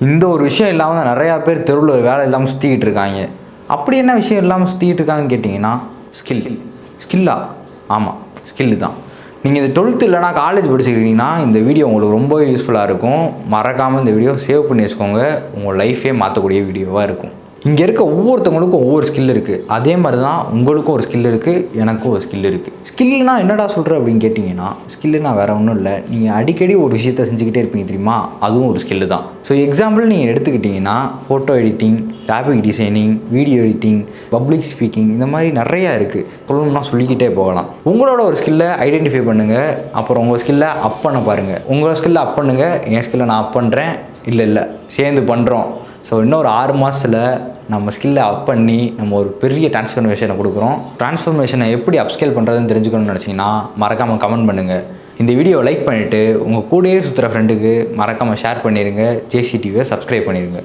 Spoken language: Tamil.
இந்த ஒரு விஷயம் இல்லாமல் தான் நிறையா பேர் தெருவில் வேலை இல்லாமல் சுற்றிக்கிட்டு இருக்காங்க. அப்படி என்ன விஷயம் இல்லாமல் சுற்றிக்கிட்டு இருக்காங்கன்னு கேட்டிங்கன்னா, ஸ்கில்லா? ஆமாம், ஸ்கில்லு தான். நீங்கள் இந்த 12th இல்லைனா காலேஜ் படிச்சுக்கிறீங்கன்னா இந்த வீடியோ உங்களுக்கு ரொம்ப யூஸ்ஃபுல்லாக இருக்கும். மறக்காமல் இந்த வீடியோ சேவ் பண்ணி வச்சுக்கோங்க. உங்கள் லைஃபே மாற்றக்கூடிய வீடியோவாக இருக்கும். இங்கே இருக்க ஒவ்வொருத்தவங்களுக்கும் ஒவ்வொரு ஸ்கில் இருக்குது. அதே மாதிரி தான் உங்களுக்கும் ஒரு ஸ்கில் இருக்குது, எனக்கும் ஒரு ஸ்கில் இருக்குது. ஸ்கில்னா என்னடா சொல்கிற அப்படின்னு கேட்டிங்கன்னா, ஸ்கில்லுனா வேறு ஒன்றும் இல்லை. நீங்கள் அடிக்கடி ஒரு விஷயத்தை செஞ்சுக்கிட்டே இருப்பீங்க தெரியுமா, அதுவும் ஒரு ஸ்கில்லு தான். ஸோ எக்ஸாம்பிள் நீங்கள் எடுத்துக்கிட்டிங்கன்னா photo editing, graphic designing, video editing, public speaking, இந்த மாதிரி நிறையா இருக்குது. சொல்லணும்னா சொல்லிக்கிட்டே போகலாம். உங்களோட ஒரு ஸ்கில்லை ஐடென்டிஃபை பண்ணுங்கள். அப்புறம் உங்கள் ஸ்கில்லை அப் பண்ண பாருங்கள். உங்களோட ஸ்கில்லை அப் பண்ணுங்கள். என் ஸ்கில்லை நான் அப் பண்ணுறேன். இல்லை சேர்ந்து பண்ணுறோம். ஸோ இன்னும் ஒரு 6 மாதத்தில் நம்ம ஸ்கில்லை அப் பண்ணி நம்ம ஒரு பெரிய டிரான்ஸ்ஃபர்மேஷனை கொடுக்குறோம். டிரான்ஸ்ஃபர்மேஷனை எப்படி அப்ஸ்கேல் பண்ணுறதுன்னு தெரிஞ்சுக்கணும்னு நினச்சிங்கன்னா மறக்காமல் கமெண்ட் பண்ணுங்கள். இந்த வீடியோவை லைக் பண்ணிவிட்டு உங்கள் கூடயே சுற்றுற ஃப்ரெண்டுக்கு மறக்காமல் ஷேர் பண்ணிடுங்க. ஜேசி டிவியை சப்ஸ்கிரைப் பண்ணிடுங்க.